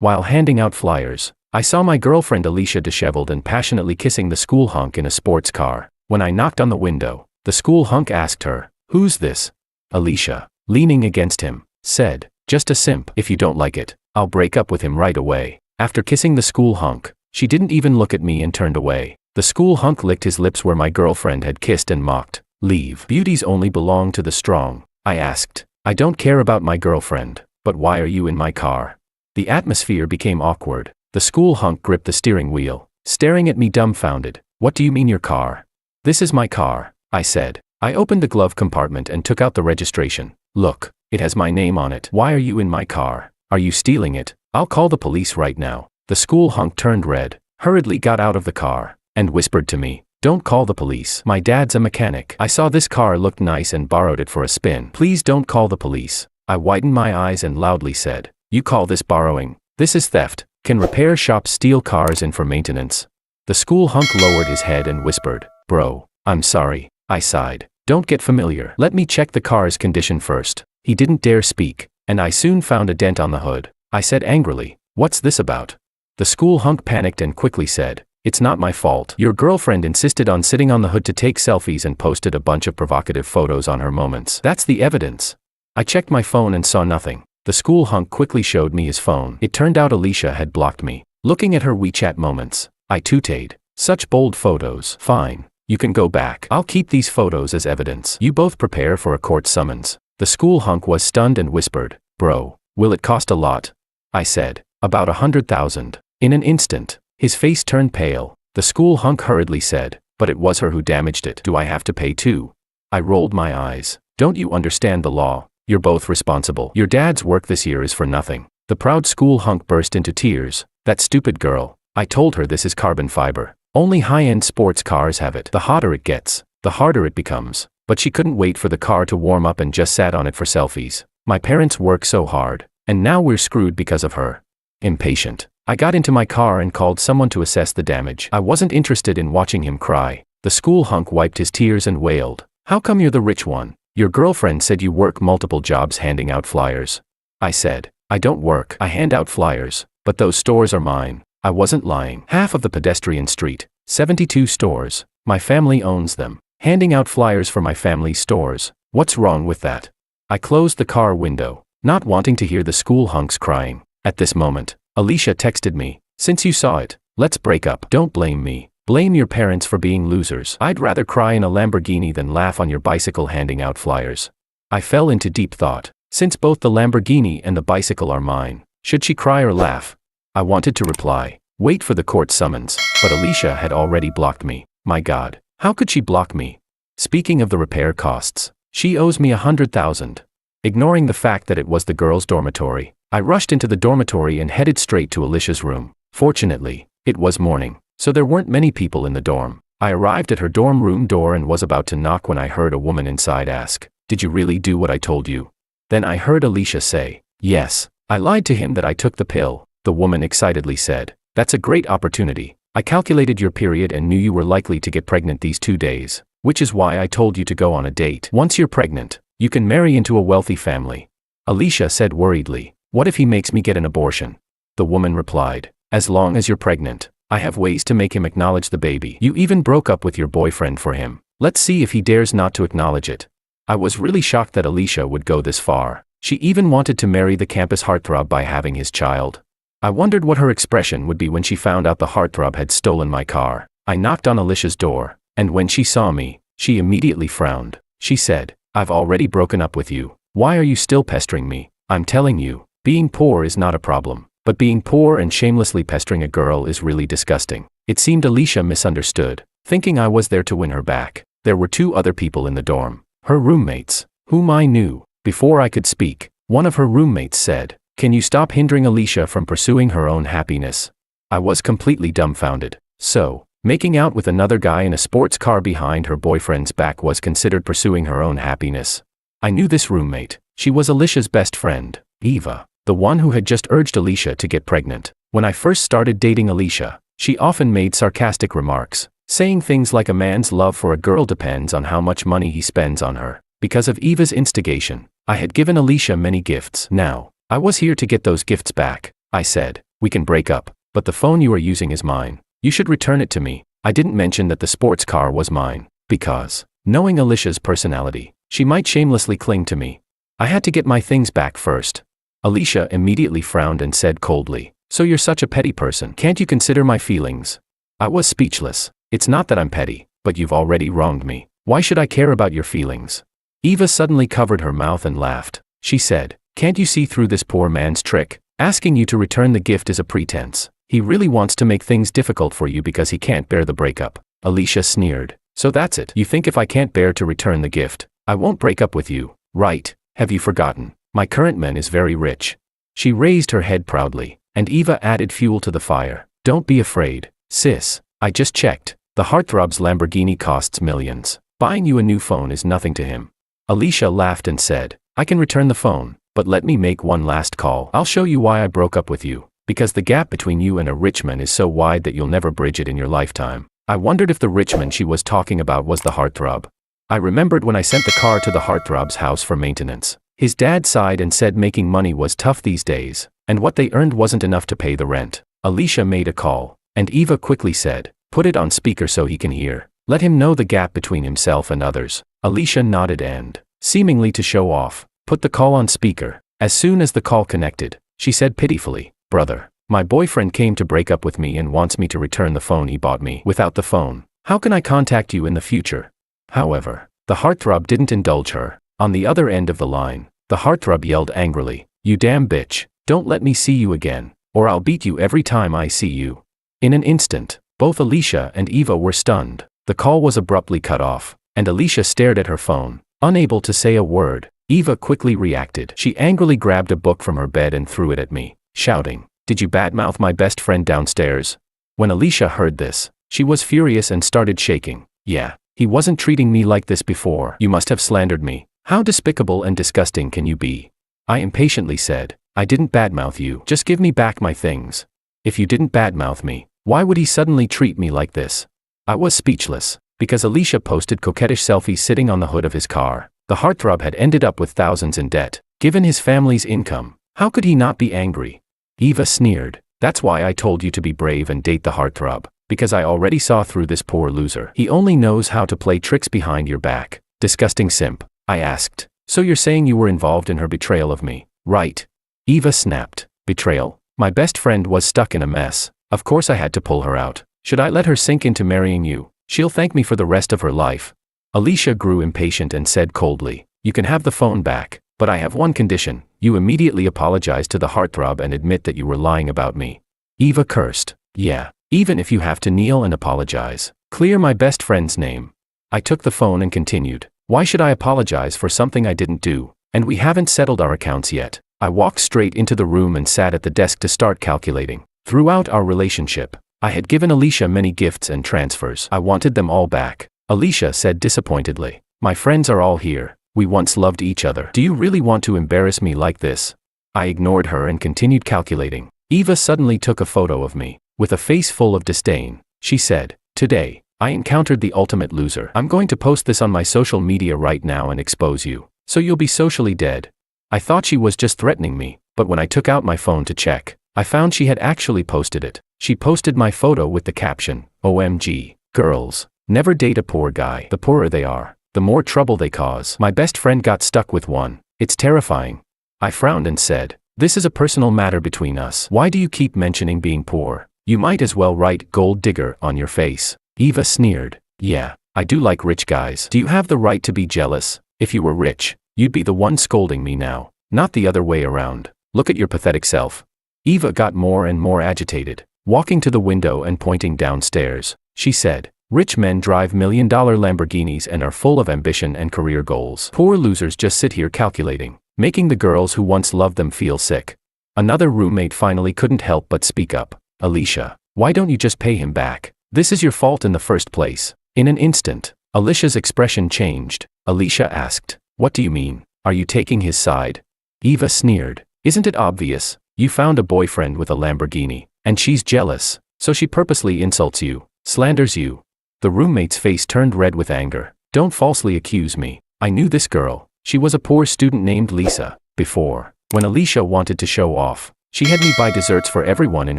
While handing out flyers, I saw my girlfriend Alicia disheveled and passionately kissing the school hunk in a sports car. When I knocked on the window, the school hunk asked her, "Who's this?" Alicia, leaning against him, said, "Just a simp. If you don't like it, I'll break up with him right away." After kissing the school hunk, she didn't even look at me and turned away. The school hunk licked his lips where my girlfriend had kissed and mocked. "Leave. Beauties only belong to the strong." I asked, "I don't care about my girlfriend, but why are you in my car?" The atmosphere became awkward. The school hunk gripped the steering wheel, staring at me dumbfounded. "What do you mean your car?" "This is my car," I said. I opened the glove compartment and took out the registration. "Look, it has my name on it. Why are you in my car? Are you stealing it? I'll call the police right now." The school hunk turned red, hurriedly got out of the car, and whispered to me, "Don't call the police. My dad's a mechanic. I saw this car looked nice and borrowed it for a spin. Please don't call the police." I widened my eyes and loudly said, "You call this borrowing? This is theft. Can repair shops steal cars in for maintenance?" The school hunk lowered his head and whispered, "Bro, I'm sorry." I sighed. "Don't get familiar. Let me check the car's condition first." He didn't dare speak, and I soon found a dent on the hood. I said angrily, "What's this about?" The school hunk panicked and quickly said, "It's not my fault. Your girlfriend insisted on sitting on the hood to take selfies and posted a bunch of provocative photos on her moments. That's the evidence." I checked my phone and saw nothing. The school hunk quickly showed me his phone. It turned out Alicia had blocked me. Looking at her WeChat moments, I tooted. "Such bold photos." "Fine. You can go back. I'll keep these photos as evidence. You both prepare for a court summons." The school hunk was stunned and whispered, "Bro, will it cost a lot?" I said, "About 100,000. In an instant, his face turned pale. The school hunk hurriedly said, "But it was her who damaged it. Do I have to pay too?" I rolled my eyes. "Don't you understand the law? You're both responsible. Your dad's work this year is for nothing." The proud school hunk burst into tears. "That stupid girl. I told her this is carbon fiber. Only high-end sports cars have it. The hotter it gets, the harder it becomes." But she couldn't wait for the car to warm up and just sat on it for selfies. "My parents work so hard, and now we're screwed because of her." Impatient, I got into my car and called someone to assess the damage. I wasn't interested in watching him cry. The school hunk wiped his tears and wailed, "How come you're the rich one? Your girlfriend said you work multiple jobs handing out flyers." I said, "I don't work. I hand out flyers, but those stores are mine." I wasn't lying. Half of the pedestrian street, 72 stores, my family owns them. Handing out flyers for my family's stores. What's wrong with that? I closed the car window, not wanting to hear the school hunks crying. At this moment, Alicia texted me, "Since you saw it, let's break up." "Don't blame me. Blame your parents for being losers. I'd rather cry in a Lamborghini than laugh on your bicycle handing out flyers." I fell into deep thought. Since both the Lamborghini and the bicycle are mine, should she cry or laugh? I wanted to reply, "Wait for the court summons," but Alicia had already blocked me. My God, how could she block me? Speaking of the repair costs, she owes me 100,000. Ignoring the fact that it was the girls' dormitory, I rushed into the dormitory and headed straight to Alicia's room. Fortunately, it was morning, so there weren't many people in the dorm. I arrived at her dorm room door and was about to knock when I heard a woman inside ask, "Did you really do what I told you?" Then I heard Alicia say, "Yes, I lied to him that I took the pill." The woman excitedly said, "That's a great opportunity. I calculated your period and knew you were likely to get pregnant these 2 days, which is why I told you to go on a date. Once you're pregnant, you can marry into a wealthy family." Alicia said worriedly, "What if he makes me get an abortion?" The woman replied, "As long as you're pregnant, I have ways to make him acknowledge the baby. You even broke up with your boyfriend for him. Let's see if he dares not to acknowledge it." I was really shocked that Alicia would go this far. She even wanted to marry the campus heartthrob by having his child. I wondered what her expression would be when she found out the heartthrob had stolen my car. I knocked on Alicia's door, and when she saw me, she immediately frowned. She said, "I've already broken up with you. Why are you still pestering me? I'm telling you, being poor is not a problem, but being poor and shamelessly pestering a girl is really disgusting." It seemed Alicia misunderstood, thinking I was there to win her back. There were 2 other people in the dorm, her roommates, whom I knew. Before I could speak, one of her roommates said, "Can you stop hindering Alicia from pursuing her own happiness?" I was completely dumbfounded. So, making out with another guy in a sports car behind her boyfriend's back was considered pursuing her own happiness. I knew this roommate. She was Alicia's best friend, Eva, the one who had just urged Alicia to get pregnant. When I first started dating Alicia, she often made sarcastic remarks, saying things like a man's love for a girl depends on how much money he spends on her. Because of Eva's instigation, I had given Alicia many gifts. Now, I was here to get those gifts back. I said, We can break up, but the phone you are using is mine. You should return it to me. I didn't mention that the sports car was mine, because, knowing Alicia's personality, she might shamelessly cling to me. I had to get my things back first. Alicia immediately frowned and said coldly, "So you're such a petty person. Can't you consider my feelings?" I was speechless. It's not that I'm petty, but you've already wronged me. Why should I care about your feelings? Eva suddenly covered her mouth and laughed. She said, "Can't you see through this poor man's trick? Asking you to return the gift is a pretense. He really wants to make things difficult for you because he can't bear the breakup." Alicia sneered. "So that's it. You think if I can't bear to return the gift, I won't break up with you, right? Have you forgotten? My current man is very rich." She raised her head proudly, and Eva added fuel to the fire. "Don't be afraid, sis. I just checked. The heartthrob's Lamborghini costs millions. Buying you a new phone is nothing to him." Alicia laughed and said, "I can return the phone, but let me make one last call. I'll show you why I broke up with you. Because the gap between you and a rich man is so wide that you'll never bridge it in your lifetime." I wondered if the rich man she was talking about was the heartthrob. I remembered when I sent the car to the heartthrob's house for maintenance. His dad sighed and said making money was tough these days, and what they earned wasn't enough to pay the rent. Alicia made a call, and Eva quickly said, "Put it on speaker so he can hear. Let him know the gap between himself and others." Alicia nodded and, seemingly to show off, put the call on speaker. As soon as the call connected, she said pitifully, "Brother, my boyfriend came to break up with me and wants me to return the phone he bought me. Without the phone, how can I contact you in the future?" However, the heartthrob didn't indulge her. On the other end of the line, the heartthrob yelled angrily, "You damn bitch, don't let me see you again, or I'll beat you every time I see you." In an instant, both Alicia and Eva were stunned. The call was abruptly cut off, and Alicia stared at her phone, unable to say a word. Eva quickly reacted. She angrily grabbed a book from her bed and threw it at me, shouting, "Did you badmouth my best friend downstairs?" When Alicia heard this, she was furious and started shaking. "Yeah, he wasn't treating me like this before. You must have slandered me. How despicable and disgusting can you be?" I impatiently said, "I didn't badmouth you. Just give me back my things." "If you didn't badmouth me, why would he suddenly treat me like this?" I was speechless, because Alicia posted coquettish selfies sitting on the hood of his car. The heartthrob had ended up with thousands in debt. Given his family's income, how could he not be angry? Eva sneered, "That's why I told you to be brave and date the heartthrob, because I already saw through this poor loser. He only knows how to play tricks behind your back." "Disgusting simp," I asked. "So you're saying you were involved in her betrayal of me, right?" Eva snapped. "Betrayal? My best friend was stuck in a mess. Of course I had to pull her out. Should I let her sink into marrying you? She'll thank me for the rest of her life." Alicia grew impatient and said coldly, "You can have the phone back, but I have one condition. You immediately apologize to the heartthrob and admit that you were lying about me." Eva cursed. "Yeah, even if you have to kneel and apologize. Clear my best friend's name." I took the phone and continued, "Why should I apologize for something I didn't do? And we haven't settled our accounts yet." I walked straight into the room and sat at the desk to start calculating. Throughout our relationship, I had given Alicia many gifts and transfers. I wanted them all back. Alicia said disappointedly, "My friends are all here. We once loved each other. Do you really want to embarrass me like this?" I ignored her and continued calculating. Eva suddenly took a photo of me. With a face full of disdain, she said, "Today, I encountered the ultimate loser. I'm going to post this on my social media right now and expose you, so you'll be socially dead." I thought she was just threatening me, but when I took out my phone to check, I found she had actually posted it. She posted my photo with the caption, "OMG, girls, never date a poor guy. The poorer they are, the more trouble they cause. My best friend got stuck with one. It's terrifying." I frowned and said, "This is a personal matter between us. Why do you keep mentioning being poor? You might as well write gold digger on your face." Eva sneered, "Yeah, I do like rich guys. Do you have the right to be jealous? If you were rich, you'd be the one scolding me now, not the other way around. Look at your pathetic self." Eva got more and more agitated. Walking to the window and pointing downstairs, she said, "Rich men drive million-dollar Lamborghinis and are full of ambition and career goals. Poor losers just sit here calculating, making the girls who once loved them feel sick." Another roommate finally couldn't help but speak up. "Alicia, why don't you just pay him back? This is your fault in the first place." In an instant, Alicia's expression changed. Alicia asked, "What do you mean? Are you taking his side?" Eva sneered, "Isn't it obvious? You found a boyfriend with a Lamborghini, and she's jealous, so she purposely insults you, slanders you." The roommate's face turned red with anger. "Don't falsely accuse me. I knew this girl. She was a poor student named Lisa. Before, when Alicia wanted to show off, She had me buy desserts for everyone in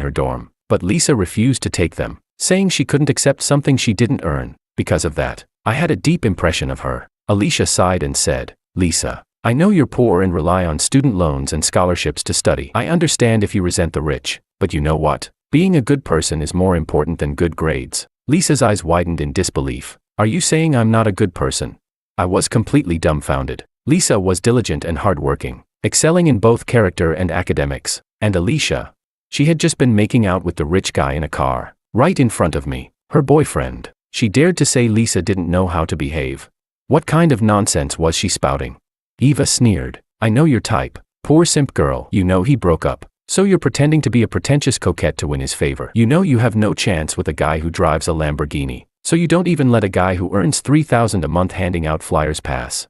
her dorm, but Lisa refused to take them, saying she couldn't accept something she didn't earn. Because of that, I had a deep impression of her. Alicia sighed and said, Lisa, I know you're poor and rely on student loans and scholarships to study. I understand if you resent the rich, but you know what? Being a good person is more important than good grades. Lisa's eyes widened in disbelief. Are you saying I'm not a good person? I was completely dumbfounded. Lisa was diligent and hardworking, excelling in both character and academics. And Alicia? She had just been making out with the rich guy in a car, right in front of me, her boyfriend. She dared to say Lisa didn't know how to behave. What kind of nonsense was she spouting? Eva sneered. I know your type. Poor simp girl. You know he broke up. So you're pretending to be a pretentious coquette to win his favor. You know you have no chance with a guy who drives a Lamborghini. So you don't even let a guy who earns $3,000 a month handing out flyers pass.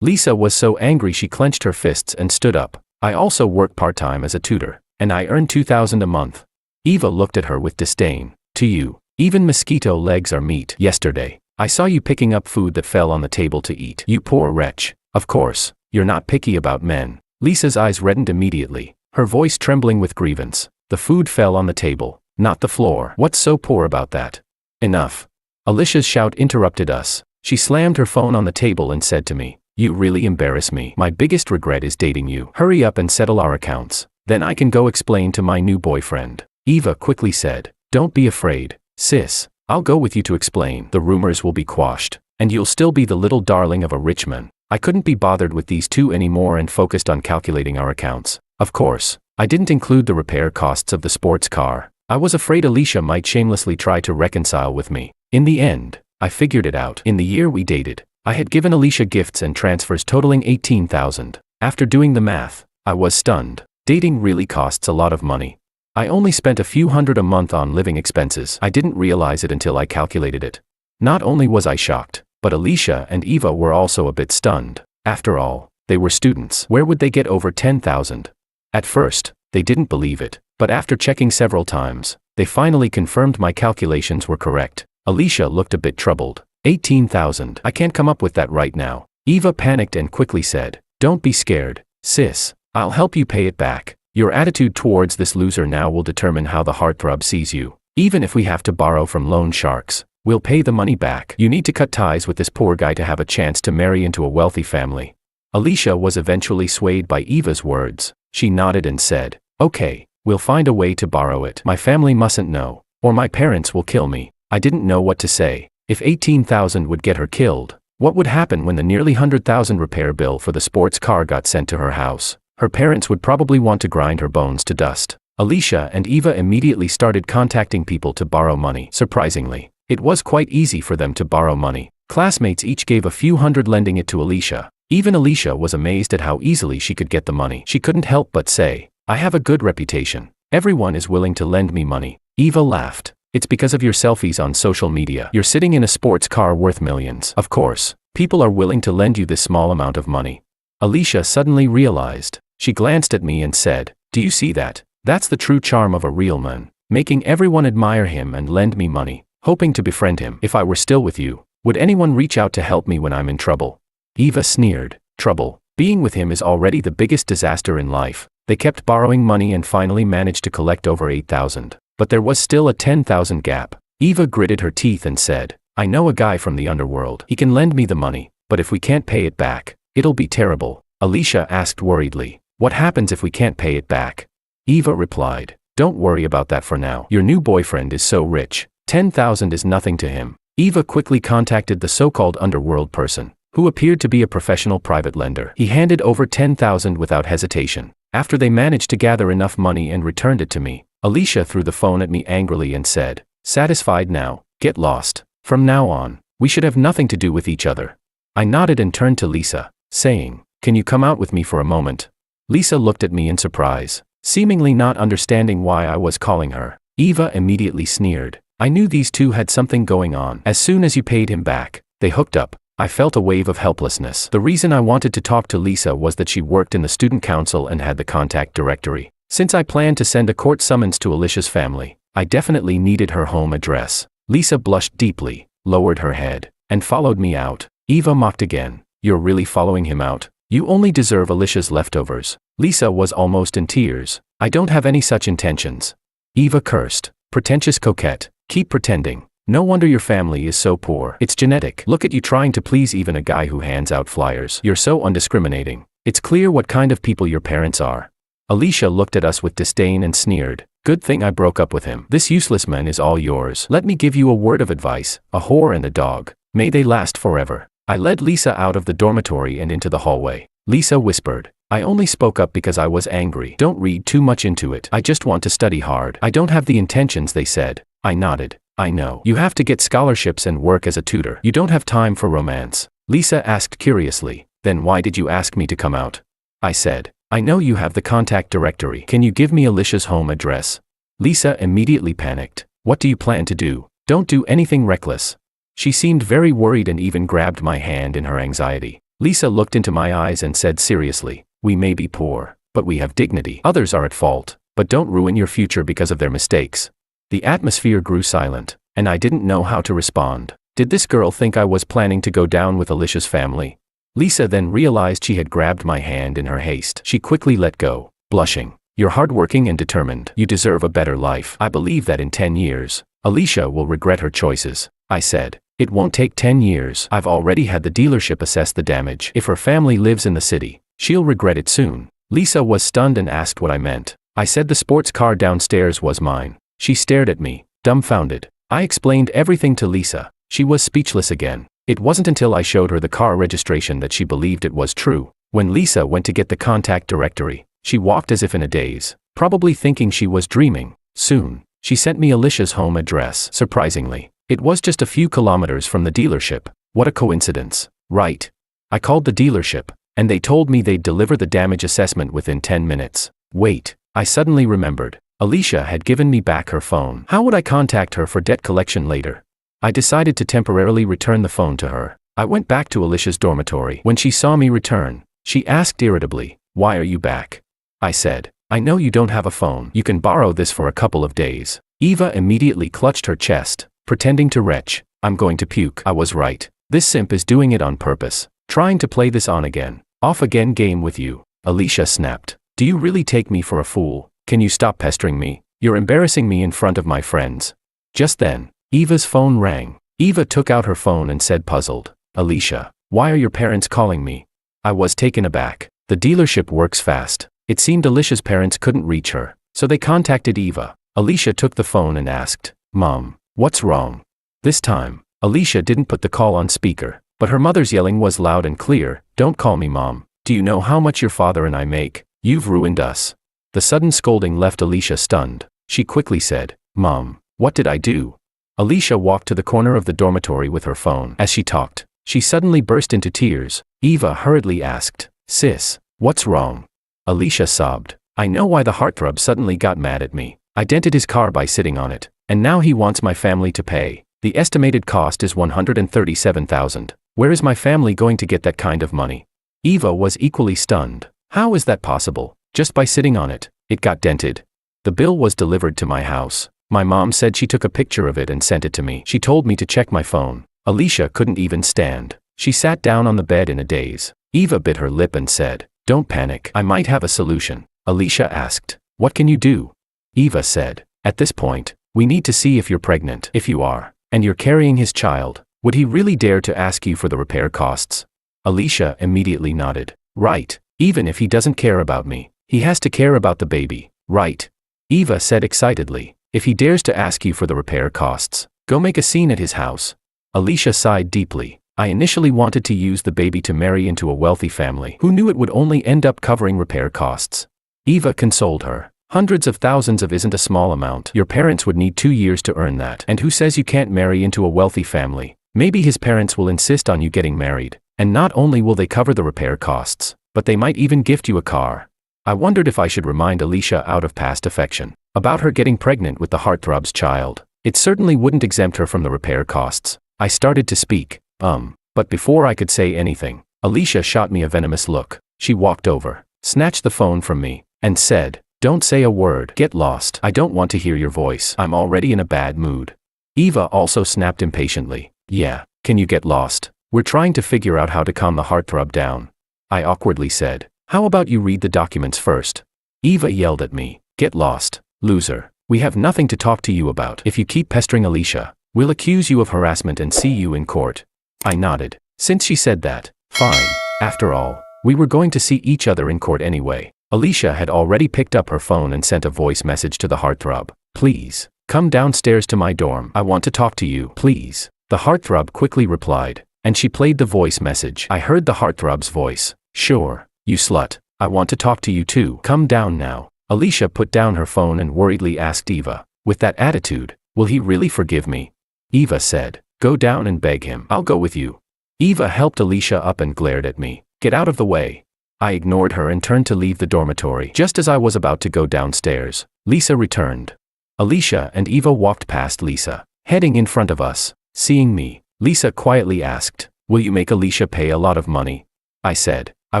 Lisa was so angry she clenched her fists and stood up. I also work part-time as a tutor, and I earn $2,000 a month. Eva looked at her with disdain. To you, even mosquito legs are meat. Yesterday, I saw you picking up food that fell on the table to eat. You poor wretch. Of course, you're not picky about men. Lisa's eyes reddened immediately, her voice trembling with grievance. The food fell on the table, not the floor. What's so poor about that? Enough. Alicia's shout interrupted us. She slammed her phone on the table and said to me, You really embarrass me. My biggest regret is dating you. Hurry up and settle our accounts. Then I can go explain to my new boyfriend. Eva quickly said, Don't be afraid, sis. I'll go with you to explain. The rumors will be quashed, and you'll still be the little darling of a rich man. I couldn't be bothered with these two anymore and focused on calculating our accounts. Of course, I didn't include the repair costs of the sports car. I was afraid Alicia might shamelessly try to reconcile with me. In the end, I figured it out. In the year we dated, I had given Alicia gifts and transfers totaling $18,000. After doing the math, I was stunned. Dating really costs a lot of money. I only spent a few hundred a month on living expenses. I didn't realize it until I calculated it. Not only was I shocked, but Alicia and Eva were also a bit stunned. After all, they were students. Where would they get over $10,000? At first, they didn't believe it, but after checking several times, they finally confirmed my calculations were correct. Alicia looked a bit troubled. $18,000. I can't come up with that right now. Eva panicked and quickly said, Don't be scared, sis. I'll help you pay it back. Your attitude towards this loser now will determine how the heartthrob sees you. Even if we have to borrow from loan sharks, we'll pay the money back. You need to cut ties with this poor guy to have a chance to marry into a wealthy family. Alicia was eventually swayed by Eva's words. She nodded and said, Okay, we'll find a way to borrow it. My family mustn't know, or my parents will kill me. I didn't know what to say. If $18,000 would get her killed, what would happen when the nearly $100,000 repair bill for the sports car got sent to her house? Her parents would probably want to grind her bones to dust. Alicia and Eva immediately started contacting people to borrow money. Surprisingly, it was quite easy for them to borrow money. Classmates each gave a few hundred, lending it to Alicia. Even Alicia was amazed at how easily she could get the money. She couldn't help but say, I have a good reputation. Everyone is willing to lend me money. Eva laughed. It's because of your selfies on social media. You're sitting in a sports car worth millions. Of course, people are willing to lend you this small amount of money. Alicia suddenly realized. She glanced at me and said, Do you see that? That's the true charm of a real man, making everyone admire him and lend me money, hoping to befriend him. If I were still with you, would anyone reach out to help me when I'm in trouble? Eva sneered. Trouble? Being with him is already the biggest disaster in life. They kept borrowing money and finally managed to collect over $8,000. But there was still a $10,000 gap. Eva gritted her teeth and said, I know a guy from the underworld. He can lend me the money, but if we can't pay it back, it'll be terrible. Alicia asked worriedly, What happens if we can't pay it back? Eva replied, Don't worry about that for now. Your new boyfriend is so rich. $10,000 is nothing to him. Eva quickly contacted the so-called underworld person, who appeared to be a professional private lender. He handed over $10,000 without hesitation. After they managed to gather enough money and returned it to me, Alicia threw the phone at me angrily and said, Satisfied now? Get lost. From now on, we should have nothing to do with each other. I nodded and turned to Lisa, saying, Can you come out with me for a moment? Lisa looked at me in surprise, seemingly not understanding why I was calling her. Eva immediately sneered. I knew these two had something going on. As soon as you paid him back, they hooked up. I felt a wave of helplessness. The reason I wanted to talk to Lisa was that she worked in the student council and had the contact directory. Since I planned to send a court summons to Alicia's family, I definitely needed her home address. Lisa blushed deeply, lowered her head, and followed me out. Eva mocked again. You're really following him out? You only deserve Alicia's leftovers. Lisa was almost in tears. I don't have any such intentions. Eva cursed. Pretentious coquette. Keep pretending. No wonder your family is so poor. It's genetic. Look at you trying to please even a guy who hands out flyers. You're so undiscriminating. It's clear what kind of people your parents are. Alicia looked at us with disdain and sneered. Good thing I broke up with him. This useless man is all yours. Let me give you a word of advice. A whore and a dog. May they last forever. I led Lisa out of the dormitory and into the hallway. Lisa whispered. I only spoke up because I was angry. Don't read too much into it. I just want to study hard. I don't have the intentions they said. I nodded. I know. You have to get scholarships and work as a tutor. You don't have time for romance. Lisa asked curiously. Then why did you ask me to come out? I said. I know you have the contact directory. Can you give me Alicia's home address? Lisa immediately panicked. What do you plan to do? Don't do anything reckless. She seemed very worried and even grabbed my hand in her anxiety. Lisa looked into my eyes and said seriously, we may be poor, but we have dignity. Others are at fault, but don't ruin your future because of their mistakes. The atmosphere grew silent, and I didn't know how to respond. Did this girl think I was planning to go down with Alicia's family? Lisa then realized she had grabbed my hand in her haste. She quickly let go, blushing. You're hardworking and determined. You deserve a better life. I believe that in 10 years, Alicia will regret her choices. I said. It won't take 10 years. I've already had the dealership assess the damage. If her family lives in the city, she'll regret it soon. Lisa was stunned and asked what I meant. I said the sports car downstairs was mine. She stared at me, dumbfounded. I explained everything to Lisa. She was speechless again. It wasn't until I showed her the car registration that she believed it was true. When Lisa went to get the contact directory, she walked as if in a daze, probably thinking she was dreaming. Soon, she sent me Alicia's home address. Surprisingly, it was just a few kilometers from the dealership. What a coincidence, right? I called the dealership, and they told me they'd deliver the damage assessment within 10 minutes. Wait, I suddenly remembered. Alicia had given me back her phone. How would I contact her for debt collection later? I decided to temporarily return the phone to her. I went back to Alicia's dormitory. When she saw me return, she asked irritably, "Why are you back?" I said, "I know you don't have a phone. You can borrow this for a couple of days." Eva immediately clutched her chest, pretending to retch. I'm going to puke. I was right. This simp is doing it on purpose, trying to play this on again, off again game with you. Alicia snapped. Do you really take me for a fool? Can you stop pestering me? You're embarrassing me in front of my friends. Just then, Eva's phone rang. Eva took out her phone and said puzzled, Alicia, why are your parents calling me? I was taken aback. The dealership works fast. It seemed Alicia's parents couldn't reach her, so they contacted Eva. Alicia took the phone and asked, Mom, what's wrong? This time, Alicia didn't put the call on speaker, but her mother's yelling was loud and clear. Don't call me Mom. Do you know how much your father and I make? You've ruined us. The sudden scolding left Alicia stunned. She quickly said, Mom, what did I do? Alicia walked to the corner of the dormitory with her phone. As she talked, she suddenly burst into tears. Eva hurriedly asked, Sis, what's wrong? Alicia sobbed. I know why the heartthrob suddenly got mad at me. I dented his car by sitting on it, and now he wants my family to pay. The estimated cost is $137,000. Where is my family going to get that kind of money? Eva was equally stunned. How is that possible? Just by sitting on it, it got dented. The bill was delivered to my house. My mom said she took a picture of it and sent it to me. She told me to check my phone. Alicia couldn't even stand. She sat down on the bed in a daze. Eva bit her lip and said, Don't panic. I might have a solution. Alicia asked, What can you do? Eva said, At this point, we need to see if you're pregnant. If you are, and you're carrying his child, would he really dare to ask you for the repair costs? Alicia immediately nodded. Right. Even if he doesn't care about me, he has to care about the baby, right? Eva said excitedly, If he dares to ask you for the repair costs, go make a scene at his house. Alicia sighed deeply. I initially wanted to use the baby to marry into a wealthy family. Who knew it would only end up covering repair costs? Eva consoled her. Hundreds of thousands of isn't a small amount. Your parents would need 2 years to earn that. And who says you can't marry into a wealthy family? Maybe his parents will insist on you getting married, and not only will they cover the repair costs, but they might even gift you a car. I wondered if I should remind Alicia out of past affection about her getting pregnant with the heartthrob's child. It certainly wouldn't exempt her from the repair costs. I started to speak, but before I could say anything, Alicia shot me a venomous look. She walked over, snatched the phone from me, and said, Don't say a word. Get lost. I don't want to hear your voice. I'm already in a bad mood. Eva also snapped impatiently. Yeah, can you get lost? We're trying to figure out how to calm the heartthrob down. I awkwardly said. How about you read the documents first? Eva yelled at me. Get lost, loser. We have nothing to talk to you about. If you keep pestering Alicia, we'll accuse you of harassment and see you in court. I nodded. Since she said that, fine. After all, we were going to see each other in court anyway. Alicia had already picked up her phone and sent a voice message to the heartthrob. Please, come downstairs to my dorm. I want to talk to you, please. The heartthrob quickly replied, and she played the voice message. I heard the heartthrob's voice. Sure, you slut. I want to talk to you too. Come down now. Alicia put down her phone and worriedly asked Eva, with that attitude, will he really forgive me? Eva said, go down and beg him. I'll go with you. Eva helped Alicia up and glared at me. Get out of the way. I ignored her and turned to leave the dormitory. Just as I was about to go downstairs, Lisa returned. Alicia and Eva walked past Lisa, heading in front of us. Seeing me, Lisa quietly asked, will you make Alicia pay a lot of money? I said, I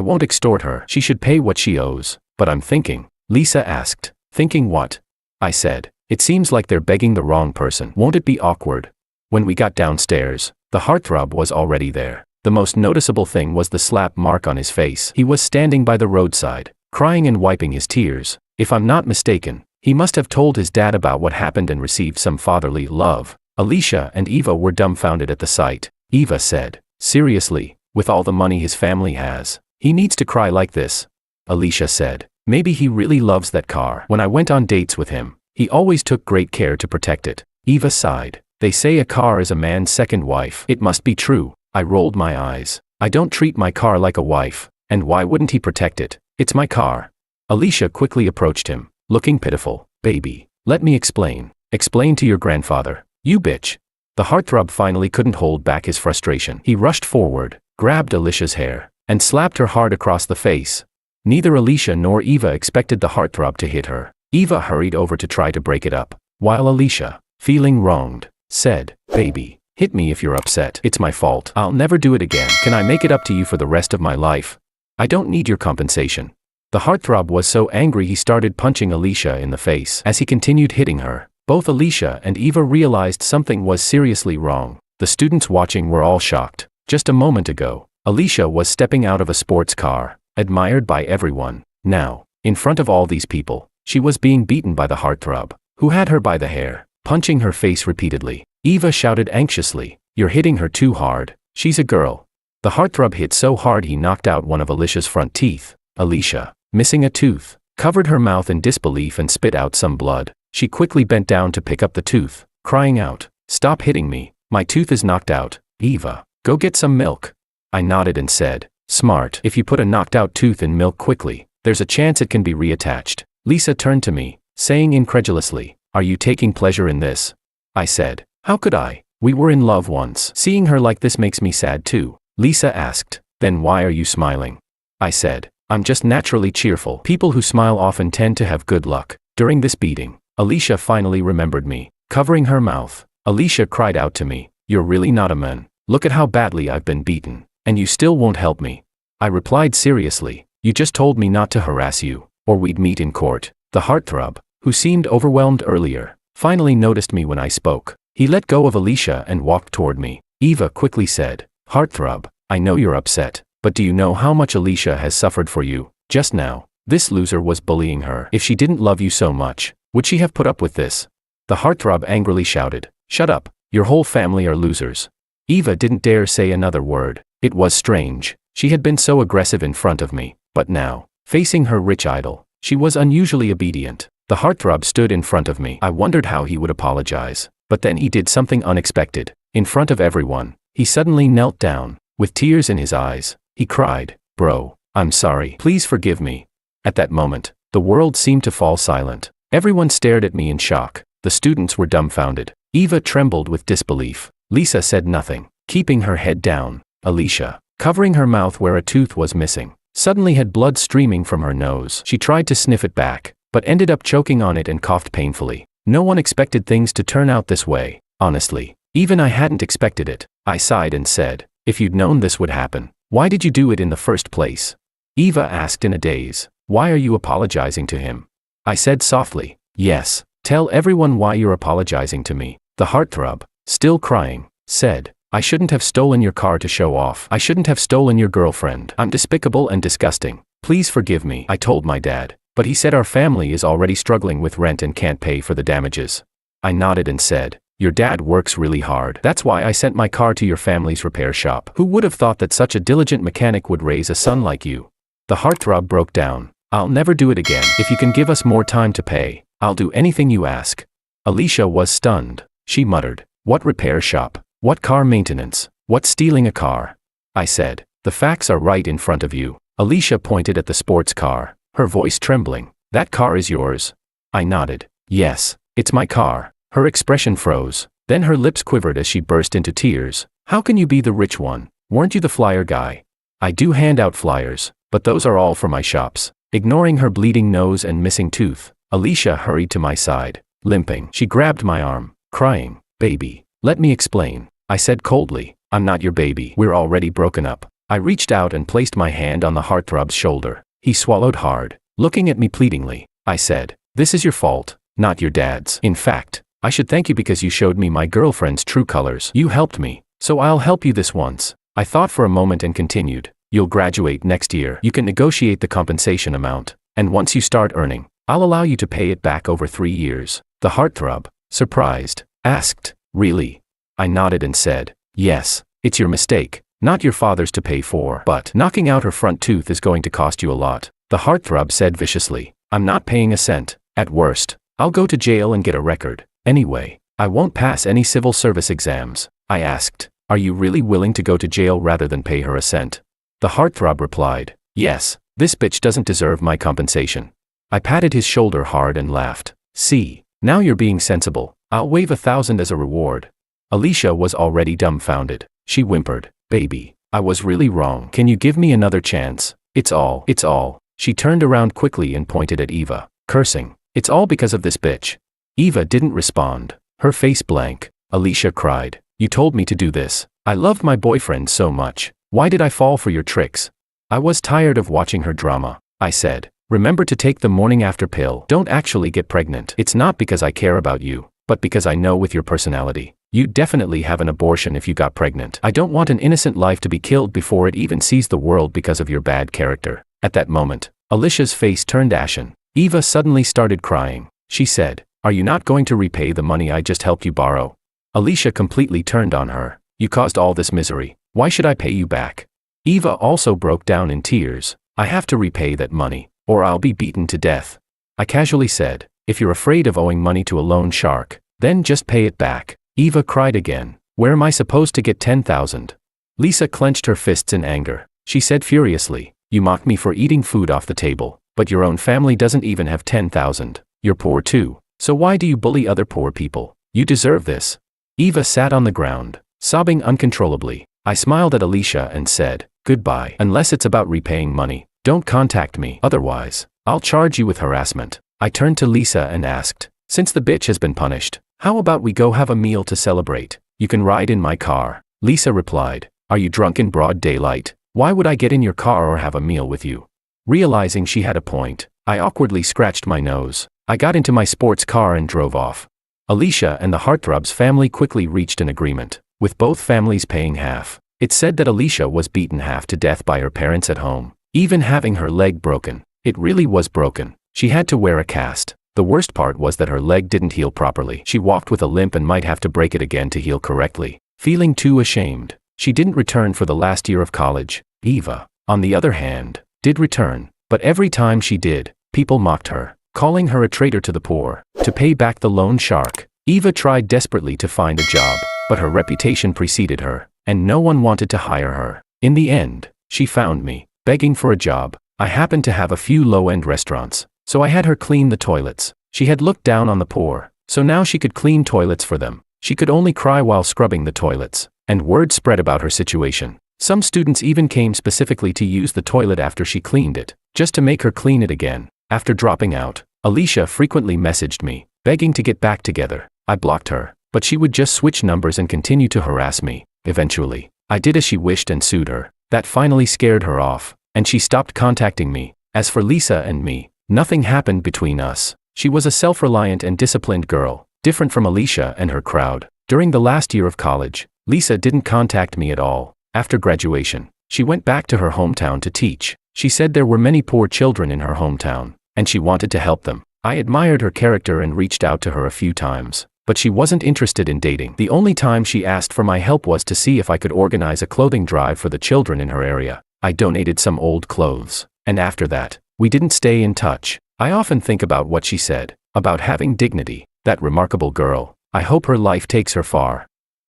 won't extort her. She should pay what she owes. But I'm thinking. Lisa asked, thinking what? I said, it seems like they're begging the wrong person. Won't it be awkward? When we got downstairs, the heartthrob was already there. The most noticeable thing was the slap mark on his face. He was standing by the roadside, crying and wiping his tears. If I'm not mistaken, he must have told his dad about what happened and received some fatherly love. Alicia and Eva were dumbfounded at the sight. Eva said, seriously, with all the money his family has, he needs to cry like this? Alicia said, maybe he really loves that car. When I went on dates with him, he always took great care to protect it. Eva sighed. They say a car is a man's second wife. It must be true. I rolled my eyes. I don't treat my car like a wife, and why wouldn't he protect it? It's my car. Alicia quickly approached him, looking pitiful. Baby, let me explain. Explain to your grandfather. You bitch. The heartthrob finally couldn't hold back his frustration. He rushed forward, grabbed Alicia's hair, and slapped her hard across the face. Neither Alicia nor Eva expected the heartthrob to hit her. Eva hurried over to try to break it up, while Alicia, feeling wronged, said, baby, hit me if you're upset. It's my fault. I'll never do it again. Can I make it up to you for the rest of my life? I don't need your compensation. The heartthrob was so angry he started punching Alicia in the face. As he continued hitting her, both Alicia and Eva realized something was seriously wrong. The students watching were all shocked. Just a moment ago, Alicia was stepping out of a sports car, admired by everyone. Now, in front of all these people, she was being beaten by the heartthrob, who had her by the hair, punching her face repeatedly. Eva shouted anxiously, you're hitting her too hard. She's a girl. The heartthrob hit so hard he knocked out one of Alicia's front teeth. Alicia, missing a tooth, covered her mouth in disbelief and spit out some blood. She quickly bent down to pick up the tooth, crying out, stop hitting me. My tooth is knocked out. Eva, go get some milk. I nodded and said, smart. If you put a knocked out tooth in milk quickly, there's a chance it can be reattached. Lisa turned to me, saying incredulously, are you taking pleasure in this? I said, how could I? We were in love once. Seeing her like this makes me sad too. Lisa asked, then why are you smiling? I said, I'm just naturally cheerful. People who smile often tend to have good luck. During this beating, Alicia finally remembered me. Covering her mouth, Alicia cried out to me, you're really not a man. Look at how badly I've been beaten, and you still won't help me. I replied seriously, you just told me not to harass you, or we'd meet in court. The heartthrob, who seemed overwhelmed earlier, finally noticed me when I spoke. He let go of Alicia and walked toward me. Eva quickly said, heartthrob, I know you're upset, but do you know how much Alicia has suffered for you? Just now, this loser was bullying her. If she didn't love you so much, would she have put up with this? The heartthrob angrily shouted, shut up, your whole family are losers. Eva didn't dare say another word. It was strange. She had been so aggressive in front of me, but now, facing her rich idol, she was unusually obedient. The heartthrob stood in front of me. I wondered how he would apologize, but then he did something unexpected. In front of everyone, he suddenly knelt down. With tears in his eyes, he cried, bro, I'm sorry. Please forgive me. At that moment, the world seemed to fall silent. Everyone stared at me in shock. The students were dumbfounded. Eva trembled with disbelief. Lisa said nothing, keeping her head down. Alicia, covering her mouth where a tooth was missing, suddenly had blood streaming from her nose. She tried to sniff it back, but ended up choking on it and coughed painfully. No one expected things to turn out this way. Honestly, even I hadn't expected it. I sighed and said, if you'd known this would happen, why did you do it in the first place? Eva asked in a daze, why are you apologizing to him? I said softly, yes, tell everyone why you're apologizing to me. The heartthrob, still crying, said, I shouldn't have stolen your car to show off. I shouldn't have stolen your girlfriend. I'm despicable and disgusting. Please forgive me, I told my dad. But he said our family is already struggling with rent and can't pay for the damages. I nodded and said, your dad works really hard. That's why I sent my car to your family's repair shop. Who would have thought that such a diligent mechanic would raise a son like you? The heartthrob broke down. I'll never do it again. If you can give us more time to pay, I'll do anything you ask. Alicia was stunned. She muttered, what repair shop? What car maintenance? What stealing a car? I said, the facts are right in front of you. Alicia pointed at the sports car, her voice trembling. That car is yours? I nodded. Yes, it's my car. Her expression froze. Then her lips quivered as she burst into tears. How can you be the rich one? Weren't you the flyer guy? I do hand out flyers, but those are all for my shops. Ignoring her bleeding nose and missing tooth, Alicia hurried to my side, limping. She grabbed my arm, crying, baby, let me explain. I said coldly, I'm not your baby. We're already broken up. I reached out and placed my hand on the heartthrob's shoulder. He swallowed hard, looking at me pleadingly. I said, this is your fault, not your dad's. In fact, I should thank you because you showed me my girlfriend's true colors. You helped me, so I'll help you this once. I thought for a moment and continued, you'll graduate next year. You can negotiate the compensation amount, and once you start earning, I'll allow you to pay it back over 3 years. The heartthrob, surprised, asked, really? I nodded and said, yes, it's your mistake, not your father's to pay for. But knocking out her front tooth is going to cost you a lot. The heartthrob said viciously, I'm not paying a cent. At worst, I'll go to jail and get a record. Anyway, I won't pass any civil service exams. I asked, are you really willing to go to jail rather than pay her a cent? The heartthrob replied, yes, this bitch doesn't deserve my compensation. I patted his shoulder hard and laughed. See, now you're being sensible. I'll waive 1,000 as a reward. Alicia was already dumbfounded. She whimpered, baby, I was really wrong. Can you give me another chance? It's all. She turned around quickly and pointed at Eva, cursing, it's all because of this bitch. Eva didn't respond, her face blank. Alicia cried, you told me to do this. I loved my boyfriend so much. Why did I fall for your tricks? I was tired of watching her drama. I said, remember to take the morning after pill. Don't actually get pregnant. It's not because I care about you, but because I know with your personality, you'd definitely have an abortion if you got pregnant. I don't want an innocent life to be killed before it even sees the world because of your bad character. At that moment, Alicia's face turned ashen. Eva suddenly started crying. She said, are you not going to repay the money I just helped you borrow? Alicia completely turned on her. You caused all this misery. Why should I pay you back? Eva also broke down in tears. I have to repay that money, or I'll be beaten to death. I casually said, if you're afraid of owing money to a loan shark, then just pay it back. Eva cried again. Where am I supposed to get 10,000? Lisa clenched her fists in anger. She said furiously, you mock me for eating food off the table, but your own family doesn't even have 10,000. You're poor too. So why do you bully other poor people? You deserve this. Eva sat on the ground, sobbing uncontrollably. I smiled at Alicia and said, goodbye. Unless it's about repaying money, don't contact me. Otherwise, I'll charge you with harassment. I turned to Lisa and asked, since the bitch has been punished, how about we go have a meal to celebrate? You can ride in my car. Lisa replied, are you drunk in broad daylight? Why would I get in your car or have a meal with you? Realizing she had a point, I awkwardly scratched my nose. I got into my sports car and drove off. Alicia and the heartthrob's family quickly reached an agreement, with both families paying half. It said that Alicia was beaten half to death by her parents at home, even having her leg broken. It really was broken. She had to wear a cast. The worst part was that her leg didn't heal properly. She walked with a limp and might have to break it again to heal correctly. Feeling too ashamed, she didn't return for the last year of college. Eva, on the other hand, did return, but every time she did, people mocked her, calling her a traitor to the poor. To pay back the loan shark, Eva tried desperately to find a job, but her reputation preceded her, and no one wanted to hire her. In the end, she found me, begging for a job. I happened to have a few low-end restaurants, so I had her clean the toilets. She had looked down on the poor, so now she could clean toilets for them. She could only cry while scrubbing the toilets, and word spread about her situation. Some students even came specifically to use the toilet after she cleaned it, just to make her clean it again. After dropping out, Alicia frequently messaged me, begging to get back together. I blocked her, but she would just switch numbers and continue to harass me. Eventually, I did as she wished and sued her. That finally scared her off, and she stopped contacting me. As for Lisa and me, nothing happened between us. She was a self-reliant and disciplined girl, different from Alicia and her crowd. During the last year of college, Lisa didn't contact me at all. After graduation, she went back to her hometown to teach. She said there were many poor children in her hometown, and she wanted to help them. I admired her character and reached out to her a few times, but she wasn't interested in dating. The only time she asked for my help was to see if I could organize a clothing drive for the children in her area. I donated some old clothes, and after that, we didn't stay in touch. I often think about what she said, about having dignity. That remarkable girl. I hope her life takes her far.